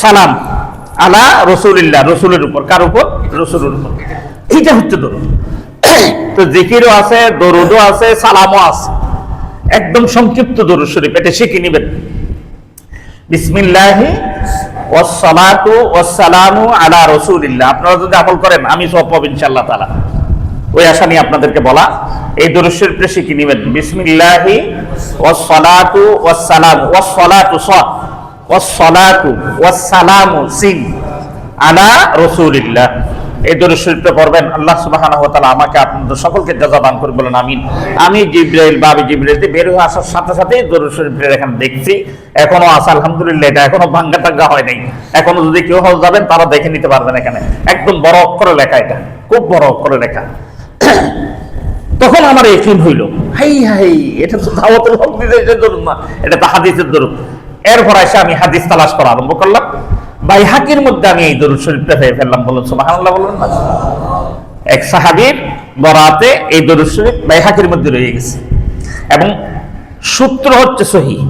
[SPEAKER 2] সালাম, আলা রাসূলিল্লাহ, রাসূলের উপর। কার উপর? রাসূলের উপর। এইটা হচ্ছে দরুদ। তো জিকিরও আছে, দরুদও আছে, সালামও আছে। একদম সংক্ষিপ্ত দরুদ শরীফ, এটা শিখে নেবেন। বিসমিল্লাহি ওয়াস সালাতু ওয়াস সালামু আলা রাসূলিল্লাহ। আপনারা যদি আমল করেন, আমি সওয়াব পাবো ইনশাআল্লাহ তাআলা। ওই আশা নিয়ে আপনাদেরকে বলা। এই দরুদ শরীফটা শিখে নেবেন। বিসমিল্লাহি ওয়াস সালাতু ওয়াস সালাম, ওয়াস সালাতু সাদ, ওয়াস সালাতু ওয়াস সালামু সিন, আলা রাসূলিল্লাহ। এই দরুদ শরীফটা পড়বেন। আল্লাহ সুবহানাহু ওয়া তাআলা আমাকে আপনাদের সকলকে জাযা দান করে, বলেন আমিন। আমি জিবরাইল, বাবু জিবরাইল বের হয়ে আসার সাথে সাথে দরুদ শরীফটা এখানে দেখছি, এখনো আছে আলহামদুলিল্লাহ। এটা এখনো ভাঙ্গা টাঙ্গা হয় নাই। এখনো যদি কেউ হজ যাবেন তারা দেখে নিতে পারবেন। এখানে একদম বড় অক্ষরে লেখা, এটা খুব বড় অক্ষরে লেখা। তখন আমার ইয়াকিন হইল, হাই হাই, এটা তো দাওয়াতুল হক দিতে দরুদ না, এটা তো হাদিসের দরুদ। এরপর এসে আমি হাদিস তালাশ করা আরম্ভ করলাম। বাইহাকির মধ্যে আমি এই দরুদ শরীফটা পেয়ে ফেললাম। বলুন সুবহানাল্লাহ, বলবেন না? এক সাহাবীর বরাতে এই দরুদ শরীফ বাইহাকির মধ্যে রয়ে গেছে এবং সূত্র হচ্ছে সহিহ।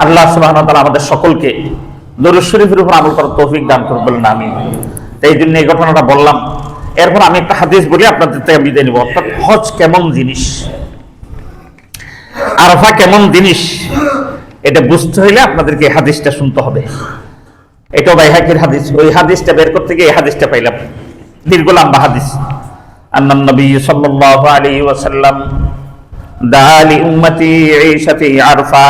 [SPEAKER 2] আল্লাহ সুবহানাহু ওয়া তাআলা আমাদের সকলকে দরুদ শরীফের উপর আমল করার তৌফিক দান করুন, বলেন আমিন। এই জন্য এই ঘটনাটা বললাম। এরপর আমি একটা হাদিস বলি, আপনাদের থেকে বিদায় নিব। অর্থাৎ হজ কেমন জিনিস, আরাফা কেমন জিনিস, এটা বুঝতে হইলে আপনাদেরকে এই হাদিসটা শুনতে হবে। এটা বাইহাকির হাদিস। ওই হাদিসটা বের করতে গিয়ে এই হাদিসটা পাইলাম, দীর্ঘ লম্বা হাদিস। আন্নান নবী সাল্লাল্লাহু আলাইহি ওয়াসাল্লাম দাআ লি উম্মতি ঈশাতি আরফা।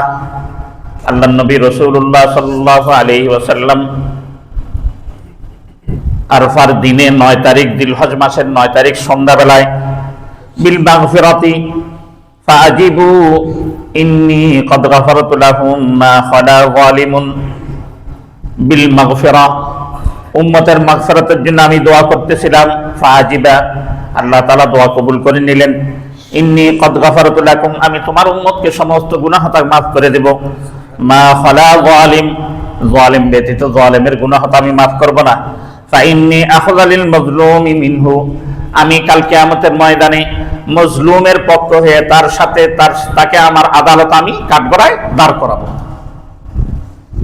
[SPEAKER 2] আল্লাহর নবী রাসূলুল্লাহ সাল্লাল্লাহু আলাইহি ওয়াসাল্লাম আরফার দিনে 9 তারিখ, জিলহজ মাসের 9 তারিখ সন্ধ্যাবেলায় বিল মাগফিরাতি ফাআজিবু ইন্নী ক্বাদ গাফারতু লাহুম মা খালা যালিমুন বিল মাগফিরা। উম্মতের মাগফিরাতের জন্য আমি দোয়া করতেছিলাম। ফাআজিবা, আল্লাহ তাআলা দোয়া কবুল করে নিলেন। ইন্নী ক্বাদ গাফারতু লাকুম, আমি তোমার উম্মতকে সমস্ত গুনাহ মাফ করে দেব। মা খালা যালিম, যালিম ব্যতীত যালিমের গুনাহ আমি মাফ করব না। ফাইন্নী আখযালিল মাজলুমি মিনহু, আমি কাল কিয়ামতের ময়দানে মজলুমের পক্ষ হয়ে তার সাথে তাকে আমার আদালত আমি কাঠগড়ায় দাঁড় করাবো।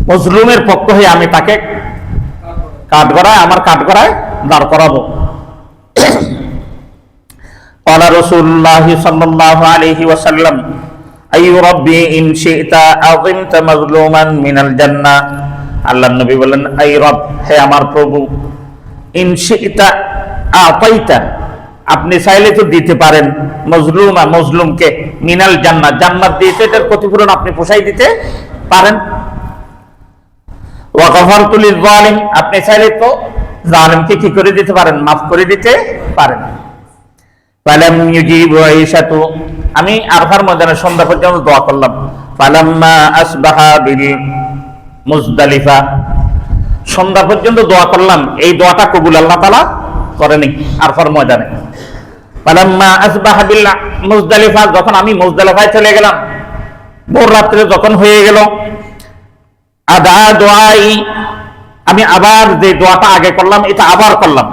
[SPEAKER 2] মজলুমের পক্ষ হয়ে আমি তাকে আমার কাঠগড়ায় দাঁড় করাবো। ক্বালা রাসূলুল্লাহ সাল্লাল্লাহু আলাইহি ওয়াসাল্লাম আইয়ু রাব্বি ইন শি'তা আযিমতা মাজলুমান মিনাল জান্নাহ। আল্লাহর নবী বলেন, আই রব, হে আমার প্রভু, ইন শি'তা আতাইতা, আপনি চাইলে তো দিতে পারেন, মজলুমকে মিনাল জান্নাত, জান্নাত দিতে, এটার ক্ষতিপূরণ আপনি পোষাই দিতে পারেন। ওয়া গফারতু লিয-যালিম, আপনি চাইলে তো জালিমকে কি করে দিতে পারেন, মাফ করে দিতে পারেন। ফালাম ইউজিবু আয়েশাতু, আমি আরফার ময়দানে সন্ধ্যা পর্যন্ত দোয়া করলাম। ফালাম্মা আসবাহা বিল মুজদালিফা, সন্ধ্যা পর্যন্ত দোয়া করলাম, এই দোয়াটা কবুল আল্লাহ তাআলা করেনি আরফার ময়দানে। ফালাম্মা আসবাহা বিল মুজদালিফা, যখন আমি মুজদালিফায় চলে গেলাম, ভোর রাত্রে যখন হয়ে গেল, আদা দোয়াই, আমি আবার যে দোয়াটা আগে করলাম এটা আবার করলাম।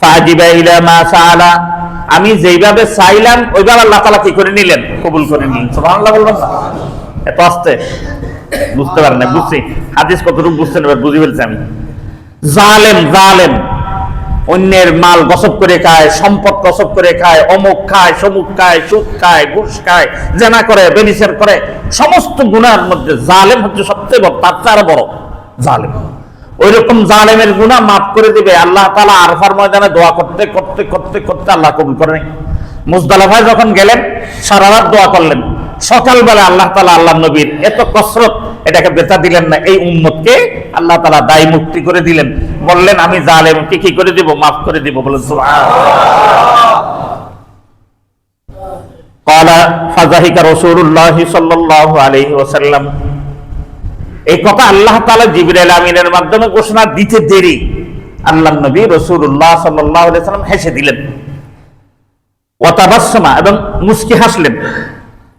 [SPEAKER 2] ফাজিবা ইলা মা সাআলা, আমি যেইভাবে চাইলাম ওইভাবে আল্লাহ তাআলা কি করে নিলেন, কবুল করে নিলেন। সুবহানাল্লাহ বললাম না? এত আস্তে বুঝতে পারেন না? বুঝছি হাদিস কতটুকু বুঝছেন, এবার বুঝে ফেলছি আমি। জালেম, জালেম অন্যের মাল গসব করে খায়, সম্পদ গসব করে খায়, অমুক খায়, সমুক খায়, সুদ খায়, ঘুষ খায়, জেনা করে, বেবিচার করে, সমস্ত গুনার মধ্যে জালেম হচ্ছে সবচেয়ে বড়, তার চেয়ে বড় জালেম। ওই রকম জালেমের গুনাহ মাফ করে দিবে আল্লাহ তাআলা। আরফার ময়দানে দোয়া করতে করতে করতে করতে আল্লাহ কবুল করে নাই। মুজদালিফায় যখন গেলেন সারা রাত দোয়া করলেন, সকালবেলা আল্লাহ তাআলা আল্লাহ নবীর এত কসরত এটাকে বেতা দিলেন না, এই উম্মতকে আল্লাহ তাআলা দায় মুক্তি করে দিলেন। বললেন আমি জালেমকে কি করে দিব, মাফ করে দিব। বলেন সুবহানাল্লাহ। ক্বালা ফাযাহিকা রাসূলুল্লাহ সাল্লাল্লাহু আলাইহি ওয়াসাল্লাম, এই কথা আল্লাহ তাআলা জিবরাইল আমিনের মাধ্যমে ঘোষণা দিতে দেরি আল্লাহর নবী রাসূলুল্লাহ সাল্লাল্লাহু আলাইহি ওয়াসাল্লাম হেসে দিলেন। ওয়া তাবাসসামা, এবং মুস্কি হাসলেন।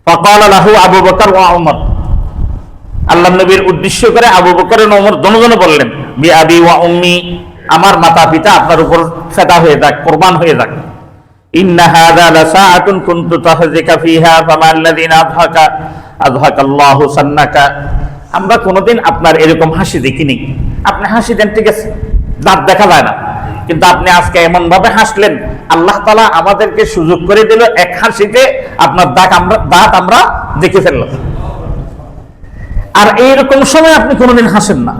[SPEAKER 2] ফাকালা লাহু আবু বকর ওয়া উমর, আল্লাহর নবীর উদ্দেশ্য করে আবু বকর এবং ওমর দুজনে বললেন, বি আবি ওয়া উম্মি, আমার মাতা পিতা আপনার উপর ফিদা হয়ে যাক, কুরবান হয়ে যাক। ইন্না হাযা লাসাআতুন কুনতু তাহজিকা ফিহা ফামাল্লাযিনা আযহাকাল্লাহু সান্নাকা, আমরা কোনোদিন আপনার এরকম হাসি দেখিনি। আপনি হাসি দেন ঠিক আছে, দাঁত দেখা যায় না, কিন্তু আপনি আজকে এমন ভাবে হাসলেন, আল্লাহ তাআলা আমাদেরকে সুযোগ করে দিল এক হাসিতে আপনার দাঁত আমরা দেখে ফেললাম। আর এইরকম সময় আপনি কোনোদিন হাসেন না,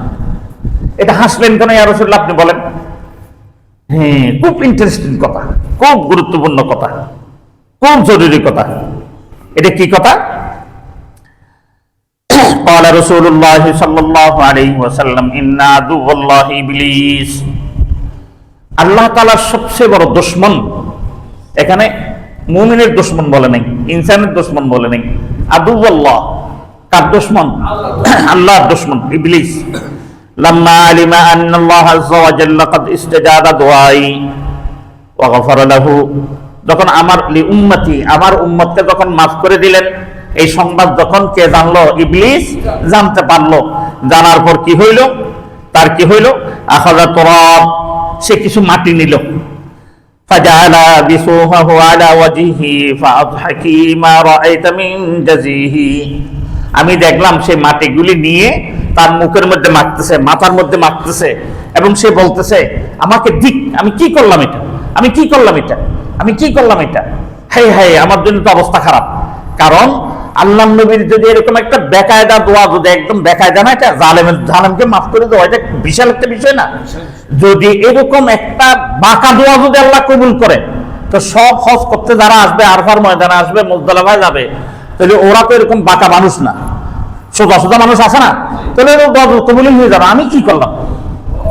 [SPEAKER 2] এটা হাসলেন কেন ইয়া রাসূলুল্লাহ আপনি বলেন? হ্যাঁ, খুব ইন্টারেস্টিং কথা, খুব গুরুত্বপূর্ণ কথা, খুব জরুরি কথা। এটা কি কথা? قال رسول الله صلى الله عليه وسلم إن عدو الله إبليس, আল্লাহ তাআলার সবচেয়ে বড় দুশমন, এখানে মুমিনের দুশমন বলে নাই, ইনসানের দুশমন বলে নাই। আদুউল্লাহ, কার দুশমন? আল্লাহর দুশমন ইবলিস। লাম্মা আলিমা আন্না আল্লাহ আযজা ওয়া জাল্লা ক্বাদ ইস্তাজাবা দুআই ওয়া গফারা লাহু, যখন আমার লি উম্মতি, আমার উম্মতকে যখন মাফ করে দিলেন, এই সংবাদ যখন কে জানলো? ইবলিস জানতে পারলো। জানার পর কি হইল? তার কি হইল? আখাযা তুরাব, সে কিছু মাটি নিল। ফাজাআলা বিসুহাহু আলা ওয়াজহিহি ফাআদহাকি মা রাআইতা মিন জাযিহি, আমি দেখলাম সে মাটিগুলি নিয়ে তার মুখের মধ্যে মাখতেছে, মাথার মধ্যে মাখতেছে, এবং সে বলতেছে আমাকে দিক, আমি কি করলাম এটা, আমি কি করলাম এটা, আমি কি করলাম এটা, হায় হায় আমার জন্য তো অবস্থা খারাপ। কারণ আল্লাহ নবীর যদি এরকম একটা বেকায়দা দোয়া, যদি একদম বেকায়দা না, এটা জালেমকে মাফ করে দেওয়া, এটা বিশাল একটা বিষয় না? যদি এরকম একটা বাঁকা দোয়া যদি আল্লাহ কবুল করে, তো সব হজ করতে যারা আসবে, আরফার ময়দানে আসবে, মুজদালিফায় যাবে, তাহলে ওরা তো এরকম বাঁকা মানুষ না, সোজা সোজা মানুষ আছে না, তাহলে কবুল হয়ে যাবে। আমি কি করলাম,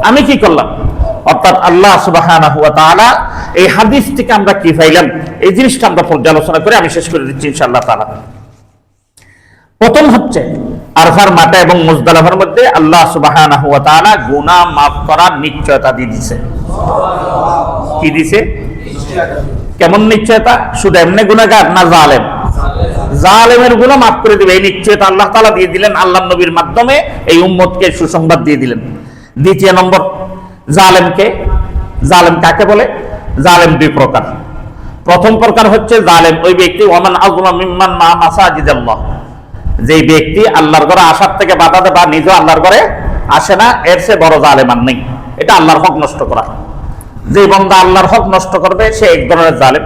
[SPEAKER 2] আমি কি করলাম? অর্থাৎ আল্লাহ সুবহানাহু ওয়া তাআলা এই হাদিস থেকে আমরা কি পাইলাম, এই জিনিসটা আমরা পর্যালোচনা করে আমি শেষ করে দিচ্ছি ইনশাআল্লাহ তাআলা। প্রথম হচ্ছে আরফার মাঠে এবং মুজদালিফার মধ্যে আল্লাহ সুবহানাহু ওয়া তাআলা গুনাহ মাফ করার নিশ্চয়তা দিয়ে দিয়েছে। কি দিয়েছে? কেমন নিশ্চয়তা? শুধু এমনি গুনাহগার না জালেম? জালেমের গুনাহ মাফ করে দিবে, এই নিশ্চয়তা আল্লাহ তাআলা দিয়ে দিলেন, আল্লাহর নবীর মাধ্যমে এই উম্মতকে সুসংবাদ দিয়ে দিলেন। দ্বিতীয় নম্বর, জালেমকে, জালেম কাকে বলে? জালেম দুই প্রকার। প্রথম প্রকার হচ্ছে জালেম ওই ব্যক্তি, ওয়ামান আযলাম মিম্মান মা মাসাজিদাল্লাহ, যে ব্যক্তি আল্লাহর ঘরে আসার থেকে বাধা দেয় বা নিজে আল্লাহর ঘরে আসে না, এর চেয়ে বড় জালেম আর নেই। এটা আল্লাহর হক নষ্ট করা। যে বান্দা আল্লাহর হক নষ্ট করবে সে এক ধরনের জালেম,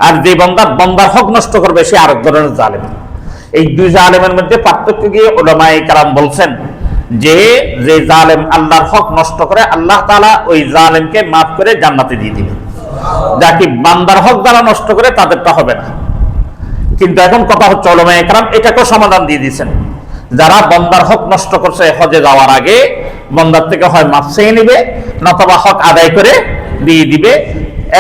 [SPEAKER 2] আর যে বান্দার হক নষ্ট করবে সে আরেক ধরনের জালেম। এই দুই জালেমের মধ্যে পার্থক্য গিয়ে উলামায়ে কেরাম বলছেন যে যে জালেম আল্লাহর হক নষ্ট করে, আল্লাহ তাআলা ওই জালেমকে মাফ করে জান্নাতে দিয়ে দিবেন। যাকে বান্দার হক যারা নষ্ট করে তাদেরটা হবে না। কিন্তু এখন কথা হচ্ছে উলামায়ে কেরাম এটাকেও সমাধান দিয়ে দিয়েছেন যারা বন্দার হক নষ্ট করছে হজে যাওয়ার আগে বন্দার থেকে হয় মাফ চেয়ে নিবে, নতবা হক আদায় করে দিয়ে দিবে,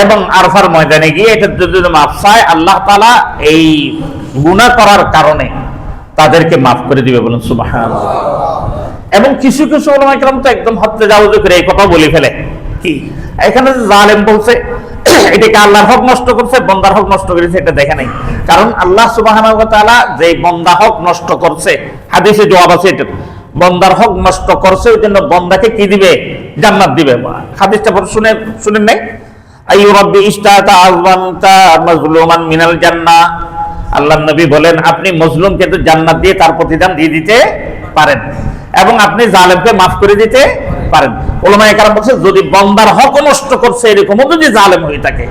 [SPEAKER 2] এবং আরফার ময়দানে গিয়ে এটা যদি মাফ চায় আল্লাহ তাআলা এই গুনাহ করার কারণে তাদেরকে মাফ করে দিবে। বলুন সুবহানাল্লাহ। এবং কিছু কিছু উলামা কেরাম তো একদম হত্যা জাওয়াজ করে এই কথা বলে ফেলে, কি এখানে যে জালেম বলছে এটাকে আল্লাহর হক নষ্ট করছে, বন্দার হক নষ্ট করেছে, এটা দেখে নাই। কারণ আল্লাহ সুবহানাহু ওয়া তাআলা যে বন্দা হক নষ্ট করছে, হাদিসে জবাব আছে এটা, বন্দার হক নষ্ট করছে ওই জন্য বন্দাকে কি দিবে? জান্নাত দিবে। হাদিসটা শুনেন নাই? আইয়ু রাব্বি ইশতাতা আযমানতা মাজলুমান মিনাল জান্নাহ। আল্লাহর নবী বলেন আপনি মজলুমকে তো জান্নাত দিয়ে তার প্রতিদান দিয়ে দিতে পারেন এবং আপনি জালেমকে মাফ করে দিতে পারেন। উলামায়ে কেরাম বলছে যদি বন্দার হক নষ্ট করছে এরকমও যদি জালেম হয়ে থাকে,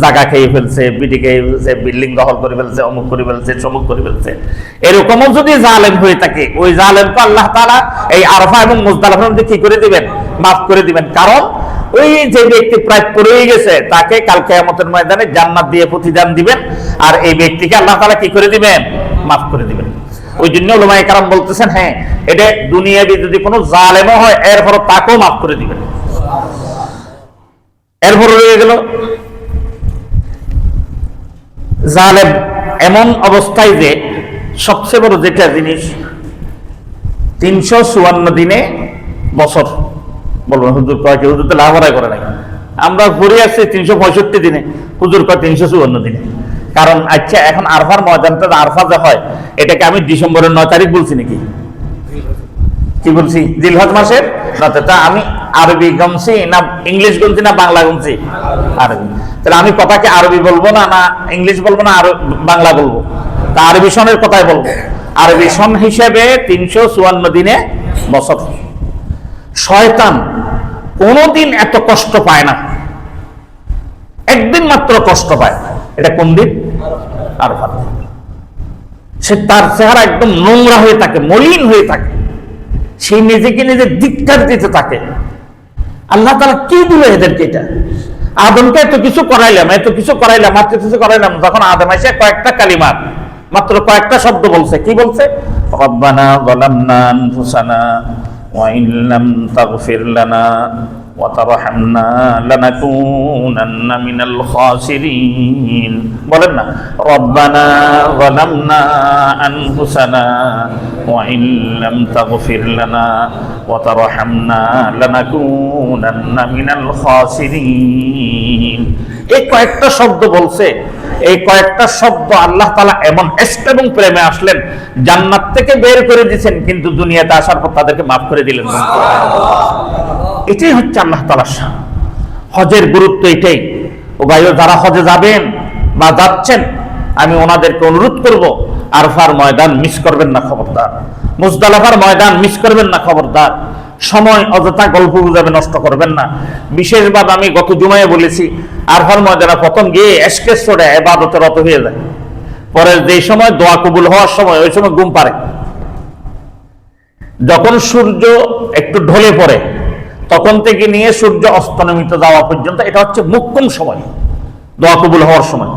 [SPEAKER 2] জায়গা খেয়ে ফেলছে, বিডি খেয়ে ফেলছে, বিল্ডিং দখল করে ফেলছে, অমুক করে ফেলছে, সমুক করে ফেলছে, এরকমও যদি জালেম হয়ে থাকে, ওই জালেমকে আল্লাহ তাআলা এই আরফা এবং মুজদালিফার মধ্যে কি করে দিবেন? মাফ করে দিবেন। কারণ ওই যে ব্যক্তি প্রায় পড়ে গেছে তাকে কাল কিয়ামতের ময়দানে জান্নাত দিয়ে প্রতিদান দিবেন, আর এই ব্যক্তিকে আল্লাহ তাআলা কি করে দিবেন? মাফ করে দিবেন। ওই জন্য উলামায়ে কেরাম বলতেছেন হ্যাঁ, এটা দুনিয়াবি যদি কোনো জালেমও হয় এরপর তাকেও মাফ করে দিবেন। এরপর রয়ে গেল জালেম এমন অবস্থায় যে সবচেয়ে বড় যেটা জিনিস 354 দিনে বছর। বলবেন হুজুর কয় কি? হুজুর তো লাভারাই করে নাই, আমরা ঘুরে আসছি 365 দিনে, হুজুর কয় 354 দিনে। কারণ আচ্ছা এখন আরফার ময়দানটা আরফা যে হয় এটাকে আমি ডিসেম্বরের 9 তারিখ বলছি নাকি? কি বলছি? জিলহজ মাসের 9। তা আমি আরবি গমছি না ইংলিশ গমছি না বাংলা গমছি? আরবি। তাহলে আমি কথাকে আরবি বলবো না না ইংলিশ বলবো না আর বাংলা বলবো? তা আরবি সনের কথাই বলবো। আরবি সন হিসেবে 354 দিনে বছর। শয়তান কোনদিন এত কষ্ট পায় না, একদিন মাত্র কষ্ট পায়। এটা কোন দিন? আরফা। সে তার চেহারা একদম নোংরা হয়ে থাকে, মলিন হয়ে থাকে, সেই নিজেকে নিজে ধিক্কার দিতে থাকে। আল্লাহ তাআলা কি দিল এদেরকে? এটা আদমকে এত কিছু করাইলাম, মাত্র কিছু করাইলাম, যখন আদম এসে কয়েকটা কালিমাত মাত্র কয়েকটা শব্দ বলছে। কি বলছে? রব্বানা যালামনা আনফুসানা ওয়া ইন লাম তাগফির লানা ওয়া তারহামনা লানাকুনান্না মিনাল খাসিরিন। বলেন না রব্বানা যালামনা আনফুসানা ওয়া ইন লাম তাগফির লানা ওয়া তারহামনা লানাকুনান্না মিনাল খাসিরিন। এই কয়েকটা শব্দ বলছে। এই কয়েকটা শব্দ আল্লাহ তাআলা এমন ইশক এবং প্রেমে আসলেন, জান্নাত থেকে বের করে দিয়েছেন, কিন্তু দুনিয়াতে আসার পর তাদেরকে মাফ করে দিলেন। এটাই হচ্ছে আল্লাহ তাআলার শান। হজের গুরুত্ব এটাই। ও ভাইও যারা হজে যাবেন বা যাচ্ছেন, আমি ওনাদেরকে অনুরোধ করব আরফার ময়দান মিস করবেন না, খবরদার। মুজদালিফার ময়দান মিস করবেন না, খবরদার। সময় অযথা গল্প গুজবে নষ্ট করবেন না। বিশেষভাবে আমি গত জুমায় বলেছি, আরফার ময়দানে প্রথম গিয়ে এশকে ছড়ে ইবাদতে রত হয়ে যায়, পরে যে সময় দোয়া কবুল হওয়ার সময় ওই সময় ঘুম পারে। যখন সূর্য একটু ঢলে পড়ে তখন থেকে নিয়ে সূর্য অস্তমিত যাওয়া পর্যন্ত এটা হচ্ছে মুখ্যম সময়, দোয়া কবুল হওয়ার সময়।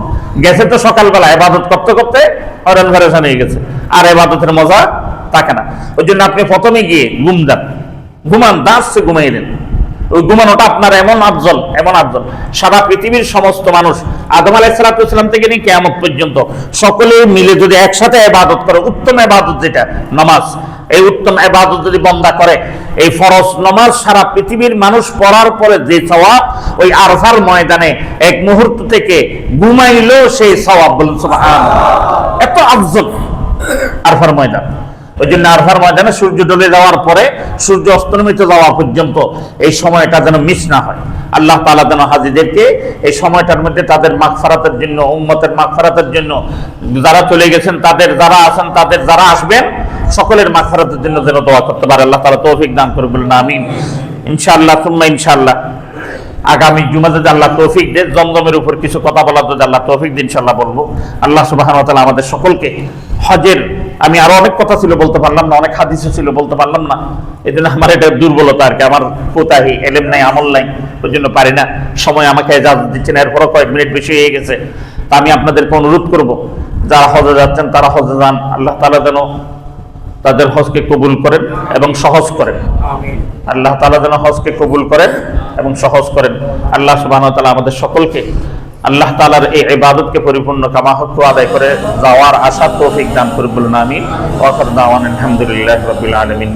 [SPEAKER 2] গেছে তো সকালবেলা ইবাদত করতে করতে হয়রান ঘরেশান হয়ে গেছে, আর ইবাদতের মজা থাকে না। ওই জন্য আপনি প্রথমে গিয়ে ঘুমান, দাঁড়ছে ঘুমাই দেন। ওই ঘুমানোটা আপনার এমন আফজল। সারা পৃথিবীর সমস্ত মানুষ আদম আলাইহিস সালাম থেকে নিয়ে কিয়ামত পর্যন্ত সকলে মিলে যদি একসাথে ইবাদত করে, উত্তম ইবাদত যেটা নামাজ, এই উত্তম ইবাদত যদি বান্দা করে, এই ফরজ নামাজ সারা পৃথিবীর মানুষ পড়ার পরে যে সওয়াব, ওই আরফার ময়দানে এক মুহূর্ত থেকে ঘুমাইলেও সেই সওয়াব। বলুন সুবহানাল্লাহ। এত আফজল আরফার ময়দান। ওই জন্য আরফার ময়দানে সূর্য ডলে যাওয়ার পরে সূর্য অস্তমিত যাওয়া পর্যন্ত এই সময়টা যেন মিস না হয়। আল্লাহ তাআলা যেন হাজীদেরকে এই সময়টার মধ্যে তাদের মাগফিরাতের জন্য, উম্মতের মাগফিরাতের জন্য, যারা চলে গেছেন তাদের, যারা আছেন তাদের, যারা আসবেন সকলের মাগফিরাতের জন্য যেন দোয়া করতে পারে। আল্লাহ তাআলা তৌফিক দান করুন, বলুন আমিন। ইনশাআল্লাহ সুম্মা ইনশাআল্লাহ আগামী জুমাতে যদি আল্লাহ তৌফিক দেন, জমজমের উপর কিছু কথা বলার যদি আল্লাহ তৌফিক দেন ইনশাআল্লাহ বলবো। আল্লাহ সুবহানাহু ওয়া তাআলা আমাদের সকলকে হজের, আমি আরো অনেক কথা ছিল বলতে পারলাম না, অনেক হাদিসও ছিল বলতে পারলাম না, এই জন্য আমার এটা দুর্বলতা আর কি, আমার কোতাহি, এলেম নাই, আমল নাই, ওই জন্য পারি না। সময় আমাকে ইজাজত দিচ্ছে না, এরপরও কয়েক মিনিট বেশি হয়ে গেছে। তা আমি আপনাদেরকে অনুরোধ করব, যারা হজে যাচ্ছেন তারা হজে যান। আল্লাহ তাআলা যেন তাদের হজকে কবুল করেন এবং সহজ করেন। আল্লাহ তাআলা যেন হজকে কবুল করেন এবং সহজ করেন। আল্লাহ সুবহানাহু ওয়া তাআলা আমাদের সকলকে আল্লাহ তাআলার এই ইবাদতকে পরিপূর্ণ কামাহত আদায় করে যাওয়ার আশা তৌফিক দান করুন, বলুন আমিন। ওয়া আখিরু দাওয়ানা আলহামদুলিল্লাহি রাব্বিল আলামিন।